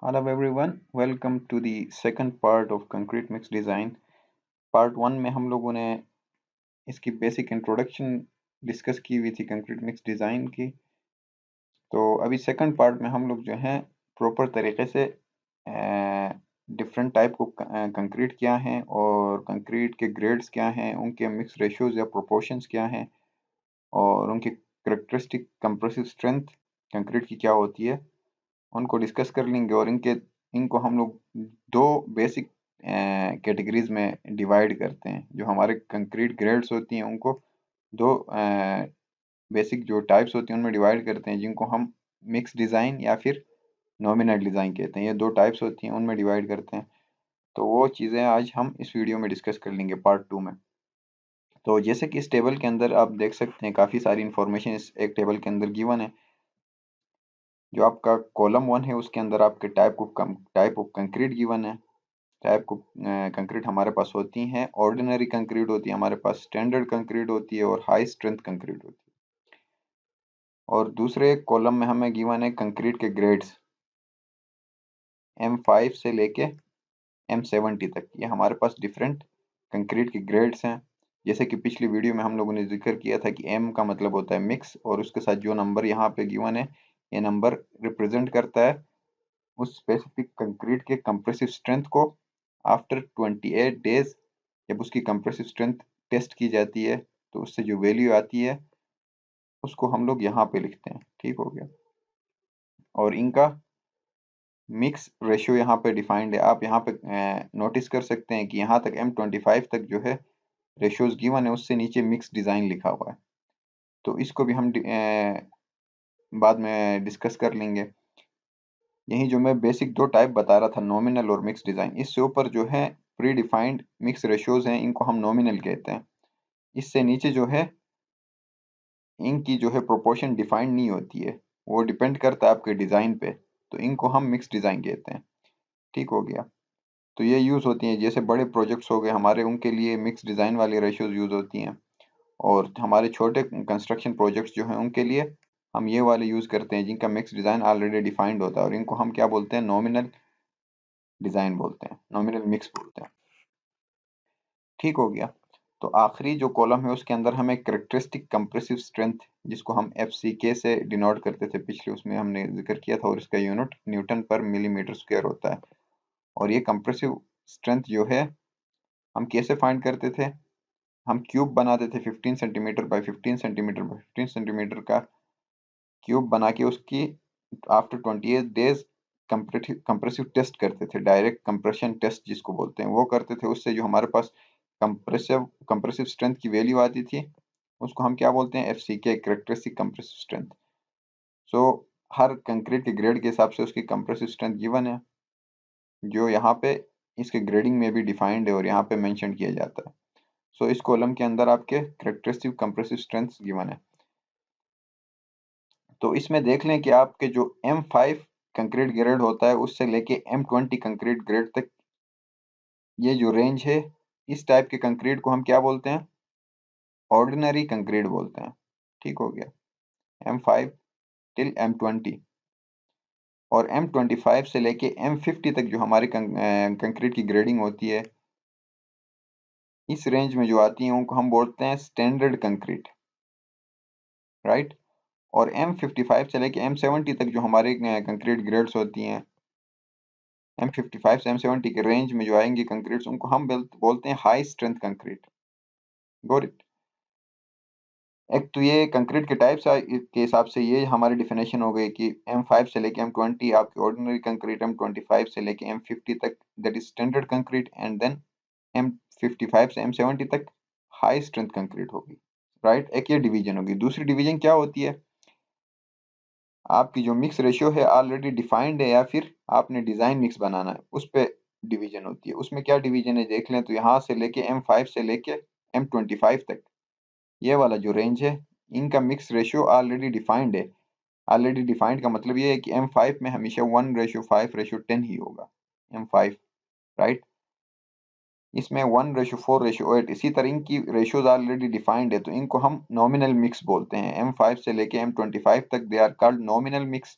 Hello everyone, welcome to the second part of concrete mix design. Part one में हम लोगों ने इसकी बेसिक इंट्रोडक्शन डिस्कस की हुई थी कंक्रीट मिक्स डिज़ाइन की। तो अभी सेकंड पार्ट में हम लोग जो हैं प्रॉपर तरीके से डिफरेंट टाइप को कंक्रीट क्या हैं और कंक्रीट के ग्रेड्स क्या हैं, उनके मिक्स रेशियोज या प्रोपोर्शंस क्या हैं और उनकी करेक्टरिस्टिक कंप्रेसिव स्ट्रेंथ कंक्रीट की क्या होती है, उनको डिस्कस कर लेंगे। और इनको हम लोग दो बेसिक कैटेगरीज में डिवाइड करते हैं। जो हमारे कंक्रीट ग्रेड्स होती हैं उनको दो बेसिक जो टाइप्स होती हैं उनमें डिवाइड करते हैं, जिनको हम मिक्स डिज़ाइन या फिर नॉमिनल डिज़ाइन कहते हैं। ये दो टाइप्स होती हैं, उनमें डिवाइड करते हैं। तो वो चीज़ें आज हम इस वीडियो में डिस्कस कर लेंगे पार्ट टू में। तो जैसे कि इस टेबल के अंदर आप देख सकते हैं काफ़ी सारी इंफॉर्मेशन इस एक टेबल के अंदर गिवन है। जो आपका कॉलम वन है उसके अंदर आपके टाइप ऑफ कंक्रीट गिवन है। टाइप को कंक्रीट हमारे पास होती हैं, ऑर्डिनरी कंक्रीट होती है हमारे पास, स्टैंडर्ड कंक्रीट होती है और हाई स्ट्रेंथ कंक्रीट होती है। और दूसरे कॉलम में हमें गिवन है कंक्रीट के ग्रेड्स M5 से लेके M70 तक। ये हमारे पास डिफरेंट कंक्रीट के ग्रेड्स हैं। जैसे कि पिछली वीडियो में हम लोगों ने जिक्र किया था कि M का मतलब होता है मिक्स, और उसके साथ जो नंबर यहाँ पे गिवन है ये नंबर रिप्रेजेंट करता है उस स्पेसिफिक कंक्रीट के कंप्रेसिव स्ट्रेंथ को आफ्टर 28 डेज। जब उसकी कंप्रेसिव स्ट्रेंथ टेस्ट की जाती है तो उससे जो वैल्यू आती है उसको हम लोग यहाँ पे लिखते हैं। ठीक हो गया। और इनका मिक्स रेशियो यहाँ पे डिफाइंड है। आप यहाँ पे नोटिस कर सकते हैं कि यहाँ तक M25 तक जो है रेशियोज गिवन है, उससे नीचे मिक्स डिज़ाइन लिखा हुआ है। तो इसको भी हम बाद में डिस्कस कर लेंगे। यही जो मैं बेसिक दो टाइप बता रहा था, नॉमिनल और मिक्स डिज़ाइन, इससे ऊपर जो है प्री डिफाइंड मिक्स रेशियोज हैं, इनको हम नॉमिनल कहते हैं। इससे नीचे जो है इनकी जो है प्रोपोर्शन डिफाइंड नहीं होती है, वो डिपेंड करता है आपके डिज़ाइन पे, तो इनको हम मिक्स डिज़ाइन कहते हैं। ठीक हो गया। तो ये यूज़ होती हैं, जैसे बड़े प्रोजेक्ट्स हो गए हमारे, उनके लिए मिक्स डिज़ाइन वाली रेशियोज यूज़ होती हैं। और हमारे छोटे कंस्ट्रक्शन प्रोजेक्ट्स जो हैं उनके लिए हम ये वाले यूज़ करते हैं जिनका मिक्स डिज़ाइन ऑलरेडी डिफाइंड होता है, और इनको हम क्या बोलते हैं, नॉमिनल डिज़ाइन बोलते हैं, नॉमिनल मिक्स बोलते हैं। ठीक हो गया। तो आखिरी जो कॉलम है उसके अंदर हमें करेक्टरिस्टिक कंप्रेसिव स्ट्रेंथ, जिसको हम FCK से डिनोट करते थे, पिछले उसमें हमने जिक्र किया था, और इसका यूनिट न्यूटन पर मिलीमीटर स्क्वायर होता है। और ये कंप्रेसिव स्ट्रेंथ जो है हम कैसे फाइंड करते थे, हम क्यूब बनाते थे 15 centimetre by 15 centimetre by 15 centimetre का क्यूब बना के उसकी आफ्टर 28 डेज कंप्रेसिव टेस्ट करते थे, डायरेक्ट कंप्रेशन टेस्ट जिसको बोलते हैं, वो करते थे। उससे जो हमारे पास कंप्रेसिव स्ट्रेंथ की वैल्यू आती थी उसको हम क्या बोलते हैं, FCK, करेक्टरिस्टिक कंप्रेसिव स्ट्रेंथ। सो हर कंक्रीट के ग्रेड के हिसाब से उसकी कंप्रेसिव स्ट्रेंथ गिवन है, जो यहाँ पे इसके ग्रेडिंग में भी डिफाइंड है और यहाँ पे मेंशन किया जाता है। सो इस कॉलम के अंदर आपके करेक्टरिस्टिक कंप्रेसिव स्ट्रेंथ गिवन है। तो इसमें देख लें कि आपके जो M5 कंक्रीट ग्रेड होता है उससे लेके M20 कंक्रीट ग्रेड तक, ये जो रेंज है, इस टाइप के कंक्रीट को हम क्या बोलते हैं, ऑर्डिनरी कंक्रीट बोलते हैं। ठीक हो गया। M5 till M20। और M25 से लेके M50 तक जो हमारी कंक्रीट की ग्रेडिंग होती है, इस रेंज में जो आती है उनको हम बोलते हैं स्टैंडर्ड कंक्रीट, राइट। और M55 से लेके M70 तक जो हमारी कंक्रीट ग्रेड्स होती हैं, M55 से M70 के रेंज में जो आएंगे कंक्रीट्स, उनको हम बोलते हैं high strength concrete. Got it. एक तो ये कंक्रीट के टाइप्स के हिसाब से ये हमारी डिफिनेशन हो गई कि M5 से लेके M20 आपकी ऑर्डिनरी कंक्रीट, M25 से लेके M50 तक that is standard concrete, and then M55 से M70 तक हाई स्ट्रेंथ कंक्रीट होगी, राइट। एक ये डिवीजन होगी। दूसरी डिवीजन क्या होती है, आपकी जो मिक्स रेशियो है ऑलरेडी डिफाइंड है या फिर आपने डिजाइन मिक्स बनाना है, उस पे डिवीजन होती है। उसमें क्या डिवीजन है देख लें, तो यहाँ से लेके M5 से लेके M25 तक, ये वाला जो रेंज है, इनका मिक्स रेशियो ऑलरेडी डिफाइंड है। ऑलरेडी डिफाइंड का मतलब ये है कि M5 में हमेशा 1:5:10 ही होगा, M5, राइट। इसमें 1:4:8, इसी तरह इनकी रेशियोज ऑलरेडी डिफाइंड है, तो इनको हम नॉमिनल मिक्स बोलते हैं। M5 से लेके M25 तक they are called nominal mix,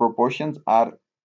proportions are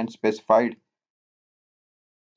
and specified.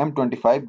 M25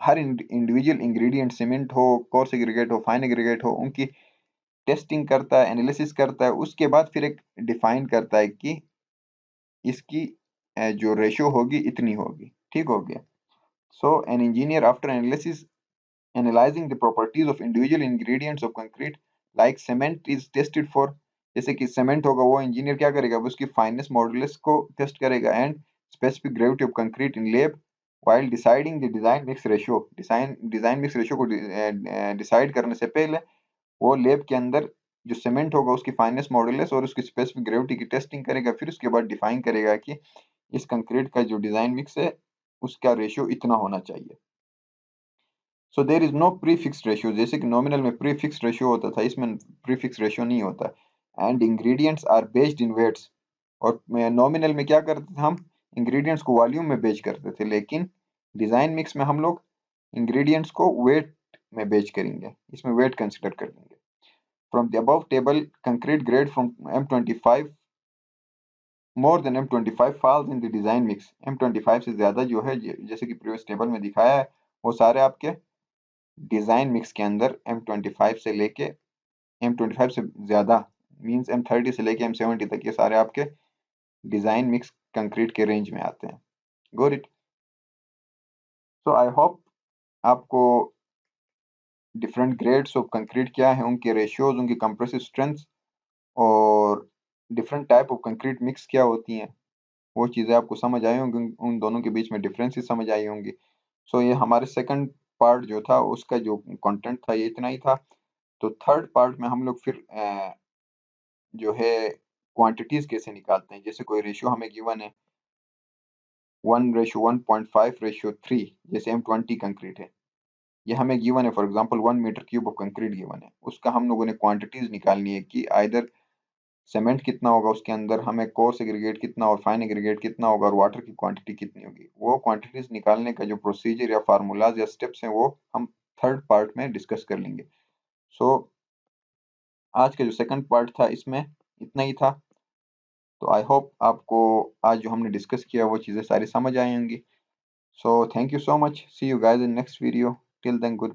हर इंडिविजुअल इंग्रेडिएंट सीमेंट हो, कोर्स एग्रीगेट हो, फाइन एग्रीगेट हो, उनकी टेस्टिंग करता है, एनालिसिस करता है, उसके बाद फिर एक डिफाइन करता है कि इसकी जो रेशियो होगी इतनी होगी। ठीक हो गया। So an engineer after analysis analyzing the properties of individual ingredients of concrete like cement is tested for, जैसे कि सीमेंट होगा वो इंजीनियर क्या करेगा, वो उसकी फाइनेस मॉडुलस को टेस्ट करेगा and specific gravity of concrete in lab while deciding the design mix ratio, design mix ratio को डिसाइड करने से पहले वो लैब के अंदर जो सीमेंट होगा उसकी फाइनेस मॉडुलस और उसकी स्पेसिफिक ग्रेविटी की टेस्टिंग करेगा, फिर उसके बाद डिफाइन करेगा कि इस कंक्रीट का जो डिजाइन मिक्स है उसका रेशियो इतना होना चाहिए। So there is no prefix ratio, जैसे कि नॉमिनल में प्री फिक्स रेशियो होता था, इसमें प्री फिक्स रेशियो नहीं होता। And ingredients are based in weights, और नॉमिनल में क्या करते थे हम, इंग्रेडिएंट्स को वॉल्यूम में बेच करते थे, लेकिन डिजाइन मिक्स में हम लोग इंग्रेडिएंट्स को वेट में बेच करेंगे, इसमें वेट कंसिडर कर लेंगे। From the above table concrete grade from M25 more than M25 falls in the design mix, M25 से ज्यादा जो है जैसे कि प्रीवियस टेबल में दिखाया है वो सारे आपके डिजाइन मिक्स के अंदर M25 से लेके M25 से ज्यादा मींस M30 से लेके M70 तक ये सारे आपके डिजाइन मिक्स कंक्रीट के रेंज में आते हैं। Got it. So I hope आपको डिफरेंट ग्रेड्स ऑफ कंक्रीट क्या है, उनके रेशियोज, उनकी कंप्रेसिव स्ट्रेंथ और different type of concrete mix क्या होती हैं, वो चीज़ें आपको समझ आई होंगी, उन दोनों के बीच में डिफरेंसेस समझ आई होंगी। सो ये हमारे सेकंड पार्ट जो था उसका जो कंटेंट था ये इतना ही था। तो थर्ड पार्ट में हम लोग फिर जो है क्वांटिटीज कैसे निकालते हैं, जैसे कोई रेशियो हमें गिवन है 1:1.5:3, जैसे M20 कंक्रीट है, ये हमें गिवन है, for example 1 metre cube of concrete given है, उसका हम लोगों ने क्वांटिटीज निकालनी है कि आइदर सीमेंट कितना होगा उसके अंदर, हमें कोर्स एग्रीगेट कितना और फाइन एग्रीगेट कितना होगा और वाटर की क्वांटिटी कितनी होगी। वो क्वांटिटीज निकालने का जो प्रोसीजर या फार्मूलाज या स्टेप्स हैं वो हम थर्ड पार्ट में डिस्कस कर लेंगे। सो आज का जो सेकंड पार्ट था इसमें इतना ही था। तो आई होप आपको आज जो हमने डिस्कस किया वो चीज़ें सारी समझ आई होंगी। So thank you so much, see you guys in next video, till then good.